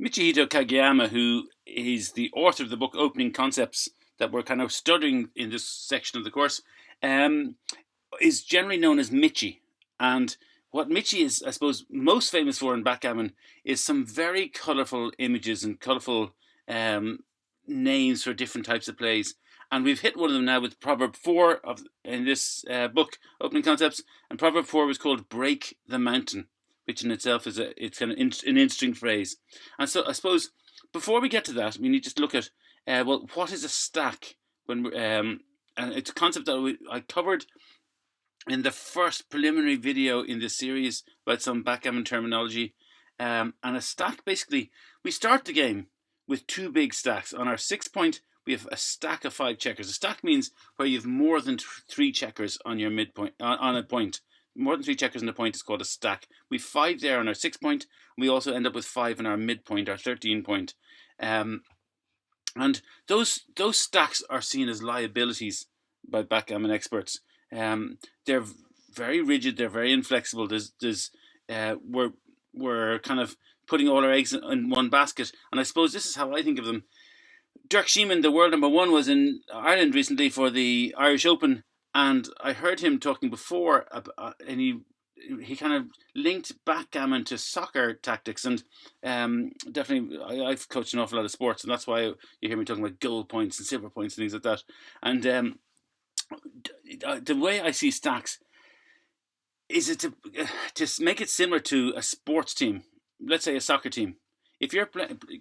Michihito Kageyama, who is the author of the book Opening Concepts that we're kind of studying in this section of the course, um, is generally known as Michi. And what Michi is, I suppose, most famous for in backgammon is some very colourful images and colourful um, names for different types of plays. And we've hit one of them now with Proverb 4 in this book, Opening Concepts. And Proverb 4 was called Break the Mountain, which in itself is it's kind of an interesting phrase. And so I suppose before we get to that, we need to just look at, well, what is a stack? And it's a concept that I covered in the first preliminary video in this series about some backgammon terminology. And a stack, basically, we start the game with two big stacks. On our 6 point, we have a stack of 5 checkers. A stack means where you have more than 3 checkers on your midpoint, on a point. More than 3 checkers on a point is called a stack. We have 5 there on our 6 point. We also end up with 5 on our midpoint, our 13 point. And those stacks are seen as liabilities by backgammon experts. They're very rigid. They're very inflexible. We're kind of putting all our eggs in one basket. And I suppose this is how I think of them. Dirk Sheeman, the world number 1, was in Ireland recently for the Irish Open, and I heard him talking before, and he kind of linked backgammon to soccer tactics, and definitely I've coached an awful lot of sports, and that's why you hear me talking about goal points and silver points and things like that. And the way I see stacks is it to make it similar to a sports team. Let's say a soccer team. If you're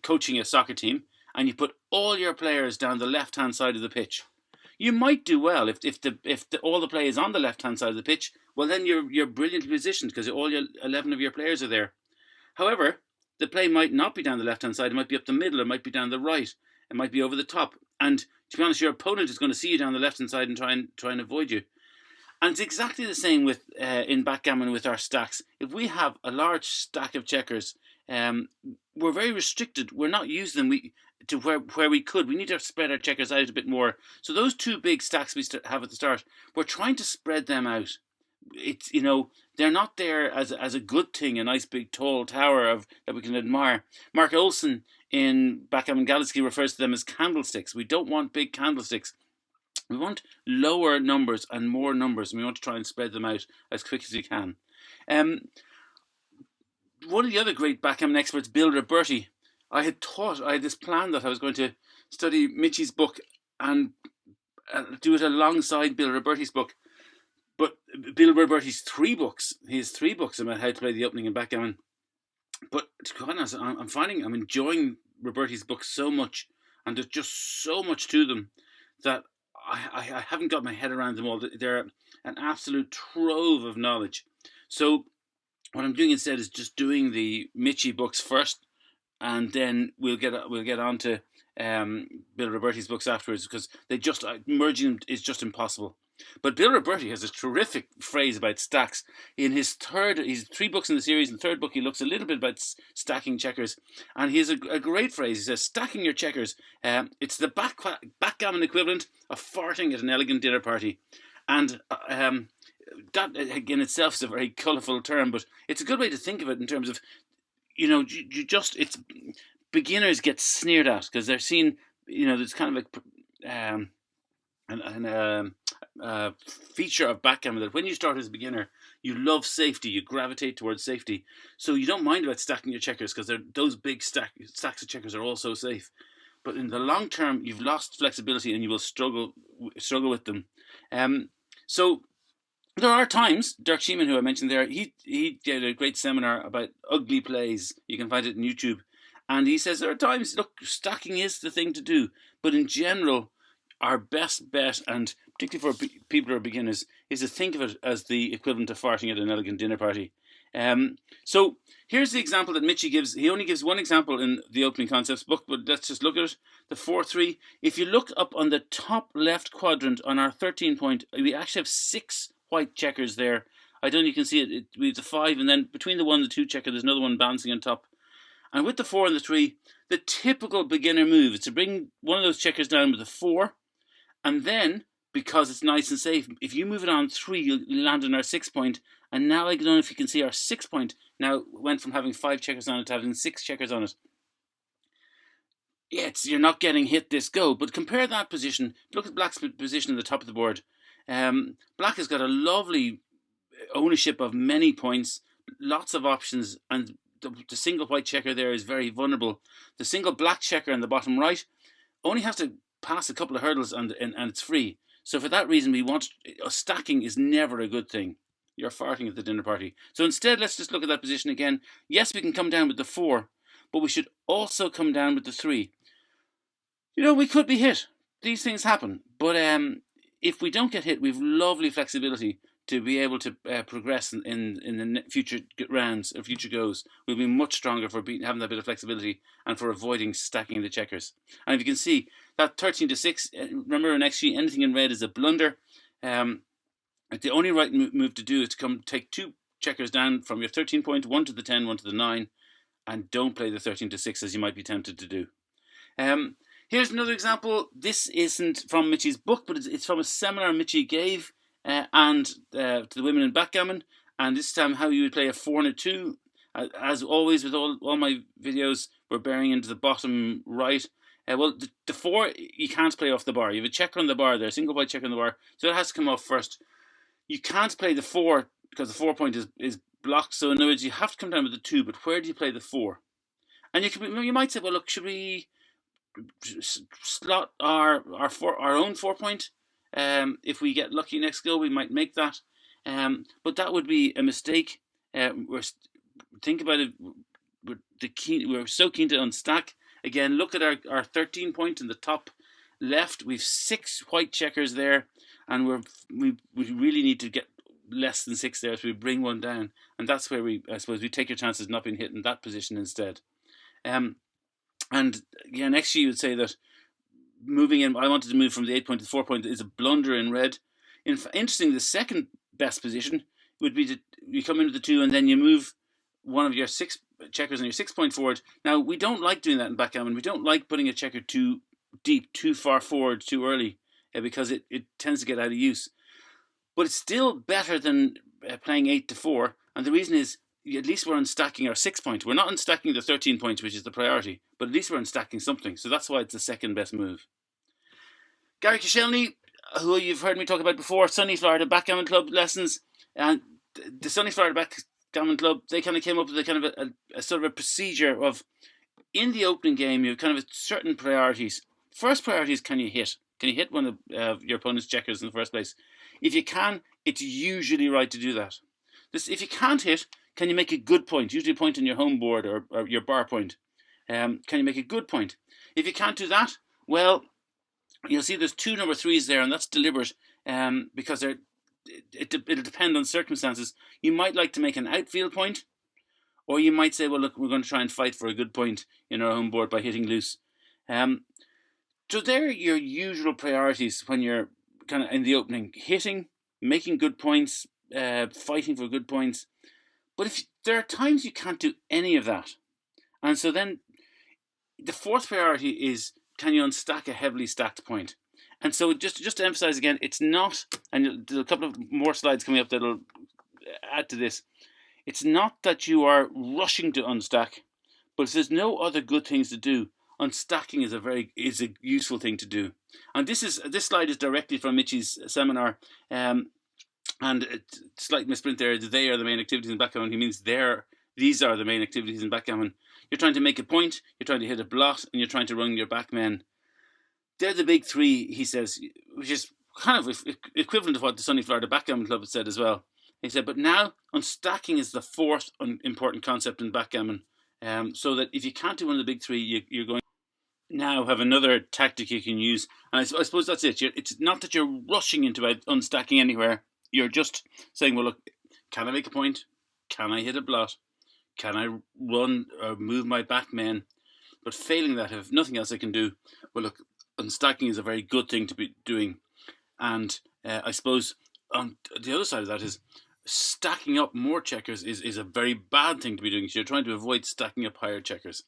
coaching a soccer team and you put all your players down the left-hand side of the pitch, you might do well if all the play is on the left-hand side of the pitch. Well, then you're brilliantly positioned because all 11 of your players are there. However, the play might not be down the left-hand side. It might be up the middle. It might be down the right. It might be over the top. And to be honest, your opponent is going to see you down the left-hand side and try and avoid you. And it's exactly the same with in backgammon with our stacks. If we have a large stack of checkers, we're very restricted. We're not using them to where we could. We need to spread our checkers out a bit more. So those two big stacks we have at the start, we're trying to spread them out. It's they're not there as a good thing, a nice big tall tower that we can admire. Mark Olson in Backgammon Galaxy refers to them as candlesticks. We don't want big candlesticks. We want lower numbers and more numbers, and we want to try and spread them out as quick as we can. One of the other great backgammon experts, Bill Roberti, I had this plan that I was going to study Michi's book and do it alongside Bill Roberti's book. But Bill Roberti's 3 books, he has 3 books about how to play the opening in backgammon. But to be honest, I'm enjoying Roberti's books so much, and there's just so much to them that I haven't got my head around them all. They're an absolute trove of knowledge. So what I'm doing instead is just doing the Michi books first, and then we'll get on to Bill Roberti's books afterwards, because they just merging them is just impossible. But Bill Roberti has a terrific phrase about stacks. In he's 3 books in the series. In the 3rd book, he looks a little bit about stacking checkers, and he has a great phrase. He says, "Stacking your checkers. It's the backgammon equivalent of farting at an elegant dinner party," and that in itself is a very colourful term, but it's a good way to think of it in terms of, it's beginners get sneered at because they're seen, there's kind of like feature of backgammon that when you start as a beginner, you love safety, you gravitate towards safety, so you don't mind about stacking your checkers because those big stacks of checkers are all so safe. But in the long term, you've lost flexibility and you will struggle with them. So there are times, Dirk Sheeman, who I mentioned there, he did a great seminar about ugly plays. You can find it on YouTube. And he says there are times, look, stacking is the thing to do. But in general, our best bet, and particularly for people who are beginners, is to think of it as the equivalent of farting at an elegant dinner party. So here's the example that Michi gives. He only gives one example in the Opening Concepts book, but let's just look at it. The 4-3. If you look up on the top left quadrant on our 13 point, we actually have 6 white checkers there. I don't know if you can see it. We have the 5, and then between the 1 and the 2 checker, there's another one bouncing on top. And with the 4 and the 3, the typical beginner move is to bring one of those checkers down with a 4, and then, because it's nice and safe, if you move it on 3, you'll land on our 6 point. And now I don't know if you can see our 6 point now went from having 5 checkers on it to having 6 checkers on it. yeah, you're not getting hit this go. But compare that position. Look at Black's position at the top of the board. Black has got a lovely ownership of many points, lots of options, and the single white checker there is very vulnerable. The single black checker in the bottom right only has to pass a couple of hurdles and it's free. So for that reason, we want stacking is never a good thing. You're farting at the dinner party. So instead, let's just look at that position again. Yes, we can come down with the 4, but we should also come down with the 3. We could be hit. These things happen. But if we don't get hit, we've lovely flexibility to be able to progress in the future rounds or future goes. We'll be much stronger for having that bit of flexibility and for avoiding stacking the checkers. And if you can see that 13 to 6, remember in XG, anything in red is a blunder. The only right move to do is to come take 2 checkers down from your 13 point, 1 to the 10, 1 to the 9, and don't play the 13 to 6 as you might be tempted to do. Here's another example. This isn't from Mitchie's book, but it's from a seminar Mitchie gave to the women in Backgammon. And this time how you would play a 4 and a 2. As always with all my videos, we're bearing into the bottom right. Well, the 4, you can't play off the bar. You have a checker on the bar there, single white checker on the bar. So it has to come off first. You can't play the 4 because the 4 point is blocked. So in other words, you have to come down with the 2. But where do you play the 4? And you might say, well, look, should we slot our own 4 point? If we get lucky next go, we might make that. But that would be a mistake. Think about it. We're so keen to unstack. Again, look at our 13 point in the top left. We've 6 white checkers there, and we really need to get less than 6 there, so we bring one down, and that's where I suppose we take your chances not being hit in that position instead. And again, next you would say that moving in, I wanted to move from the 8 point to the 4 point is a blunder in red. Interesting, the second best position would be you come into the 2 and then you move one of your 6 checkers on your 6 point forward. Now, we don't like doing that in backgammon. We don't like putting a checker too deep, too far forward, too early, because it tends to get out of use. But it's still better than playing 8 to 4, and the reason is at least we're unstacking our 6 point. We're not unstacking the 13 points, which is the priority, but at least we're unstacking something. So that's why it's the second best move. Gary Koscielny, who you've heard me talk about before, Sunny Florida Backgammon Club lessons, and the Sunny Florida Backgammon Club, they kind of came up with a kind of a sort of a procedure of, in the opening game, you have kind of certain priorities. First priority is, can you hit? Can you hit one of your opponent's checkers in the first place? If you can, it's usually right to do that. If you can't hit, can you make a good point? Usually a point on your home board or your bar point. Can you make a good point? If you can't do that, well, you'll see there's 2 number 3s there, and that's deliberate because it'll depend on circumstances. You might like to make an outfield point, or you might say, well, look, we're going to try and fight for a good point in our home board by hitting loose. So they're your usual priorities when you're kind of in the opening: hitting, making good points, fighting for good points. But if there are times you can't do any of that, and so then the fourth priority is, can you unstack a heavily stacked point? And so just to emphasize again, it's not, and there's a couple of more slides coming up that'll add to this, it's not that you are rushing to unstack, but if there's no other good things to do, unstacking is a useful thing to do. And this slide is directly from Mitchie's seminar, and slight misprint there. They are the main activities in backgammon. He means these are the main activities in backgammon. You're trying to make a point, you're trying to hit a blot, and you're trying to run your backmen. They're the big 3, he says, which is kind of equivalent to what the Sunny Florida Backgammon Club had said as well. He said, but now unstacking is the 4th important concept in backgammon. So that if you can't do one of the big 3, you're going to now have another tactic you can use. And I suppose that's it. It's not that you're rushing into unstacking anywhere. You're just saying, well, look, can I make a point? Can I hit a blot? Can I run or move my back men? But failing that, if nothing else I can do, well, look, unstacking is a very good thing to be doing. And I suppose on the other side of that is stacking up more checkers is a very bad thing to be doing. So you're trying to avoid stacking up higher checkers.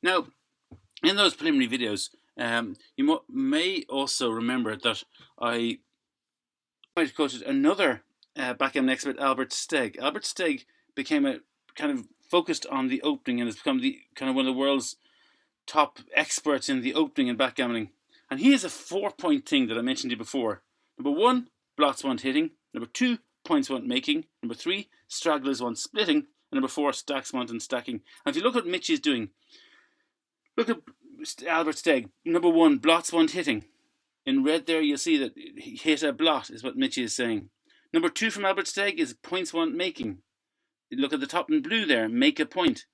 Now, in those preliminary videos, you may also remember that I might have quoted another backgammon expert, Albert Stegg. Albert Stegg became a kind of focused on the opening and has become the kind of one of the world's top experts in the opening and backgammoning. And here's a 4-point thing that I mentioned to you before. Number 1, blots want hitting. Number 2, points want making. Number 3, stragglers want splitting. And number 4, stacks want unstacking. And if you look at what Mitchie is doing, look at Albert Stegg. Number 1, blots want hitting. In red there, you'll see that hit a blot is what Mitchie is saying. Number 2 from Albert Stegg is points want making. Look at the top in blue there, make a point.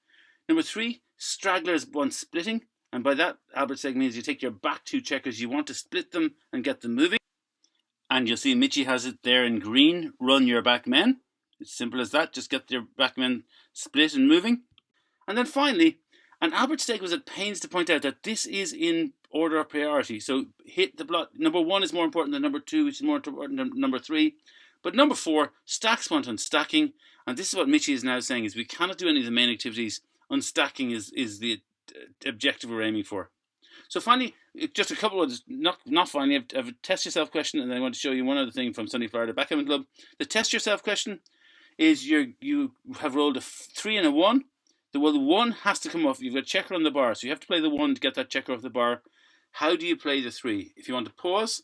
Number 3, stragglers want splitting. And by that, Albert Stegg means you take your back 2 checkers, you want to split them and get them moving. And you'll see Mitchie has it there in green, run your back men. It's simple as that, just get your back men split and moving. And then finally, and Albert Stegg was at pains to point out that this is in order of priority. So hit the blot. Number 1 is more important than number 2, which is more important than number 3. But number 4, stacks want unstacking. And this is what Mitchie is now saying, is we cannot do any of the main activities. Unstacking is the objective we're aiming for. So finally, just a couple of, not finally, I have a test yourself question, and then I want to show you one other thing from Sunny Florida Backgammon Club. The test yourself question is you have rolled a 3 and a 1. The 1 has to come off. You've got a checker on the bar, so you have to play the 1 to get that checker off the bar. How do you play the 3? If you want to pause,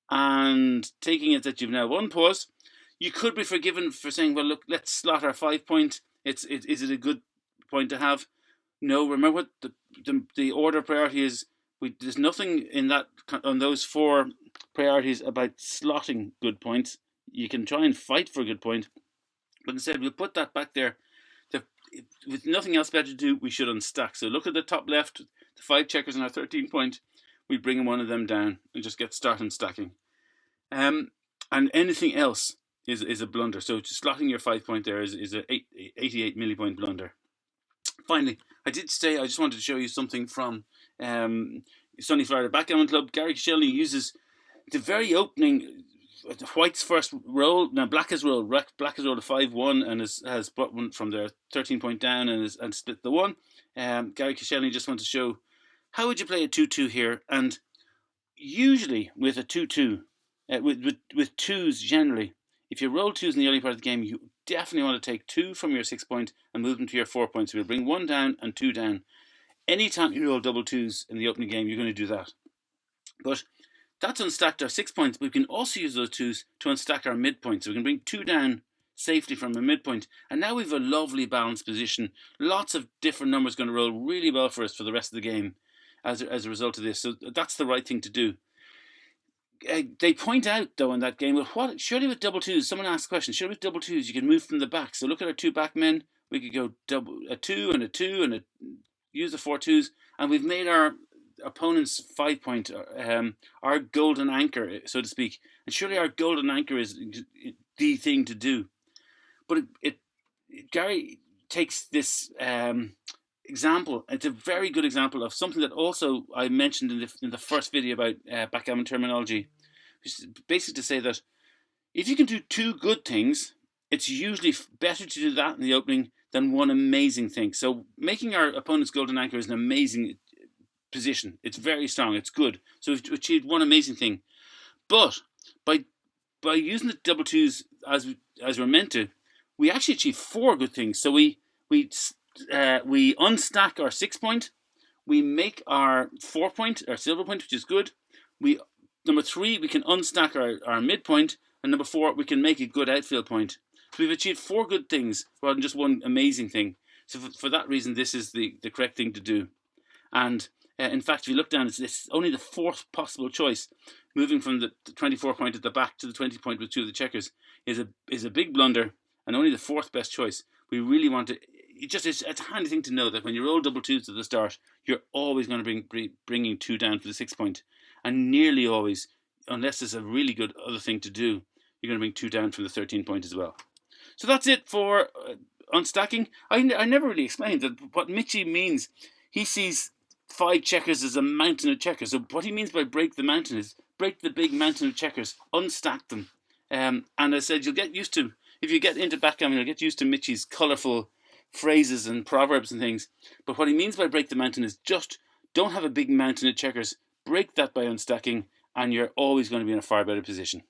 and taking it that you've now won pause, you could be forgiven for saying, well, look, let's slot our 5-point. Is it a good point to have? No, remember what the order of priority is. There's nothing in that on those 4 priorities about slotting good points. You can try and fight for a good point, but instead we'll put that back there. With nothing else better to do, we should unstack. So look at the top left, the 5 checkers on our 13-point. We bring one of them down and just get started stacking. And anything else is a blunder. So just slotting your 5-point there is an 88 millipoint blunder. Finally, I just wanted to show you something from Sunny Florida Backgammon Club. Gary Shelley uses the very opening, White's first roll. Now Black has rolled a 5-1 and has brought one from their 13-point down and split the 1. Gary Shelley just wants to show how would you play a 2-2 here. And usually with a 2-2, with 2s generally, if you roll 2s in the early part of the game, you definitely want to take 2 from your 6-point and move them to your 4-point. So we'll bring 1 down and 2 down. Anytime you roll double 2s in the opening game, you're going to do that. But that's unstacked our 6 points, but we can also use those 2s to unstack our midpoint. So we can bring 2 down safely from a midpoint. And now we have a lovely balanced position. Lots of different numbers going to roll really well for us for the rest of the game as a result of this. So that's the right thing to do. They point out, though, in that game, well, surely with double 2s, someone asked the question, surely with double 2s you can move from the back. So look at our 2 back men. We could go a 2 and a 2 and use the 4 2s, and we've made our opponent's 5-point our golden anchor, so to speak. And surely our golden anchor is the thing to do. But Gary takes this example. It's a very good example of something that also I mentioned in the first video about backgammon terminology, which is basically to say that if you can do 2 good things, it's usually better to do that in the opening than 1 amazing thing. So making our opponent's golden anchor is an amazing position. It's very strong. It's good. So we've achieved 1 amazing thing. But by using the double 2s as we're meant to, we actually achieve 4 good things. So we unstack our 6-point. We make our 4-point, our silver point, which is good. Number 3, we can unstack our midpoint. And number 4, we can make a good outfield point. So we've achieved 4 good things rather than just 1 amazing thing. So for that reason, this is the correct thing to do. And in fact, if you look down, it's only the 4th possible choice. Moving from the 24-point at the back to the 20-point with 2 of the checkers is a big blunder, and only the 4th best choice. We really want to. It's a handy thing to know that when you roll double 2s at the start, you're always going to be bringing 2 down for the 6-point, and nearly always, unless there's a really good other thing to do, you're going to bring 2 down from the 13-point as well. So that's it for unstacking. I never really explained that what Mitchie means. He sees 5 checkers as a mountain of checkers. So what he means by break the mountain is break the big mountain of checkers, unstack them. And I said you'll get used to, if you get into backgammon, you'll get used to Mitchie's colourful phrases and proverbs and things. But what he means by break the mountain is just don't have a big mountain of checkers. Break that by unstacking, and you're always going to be in a far better position.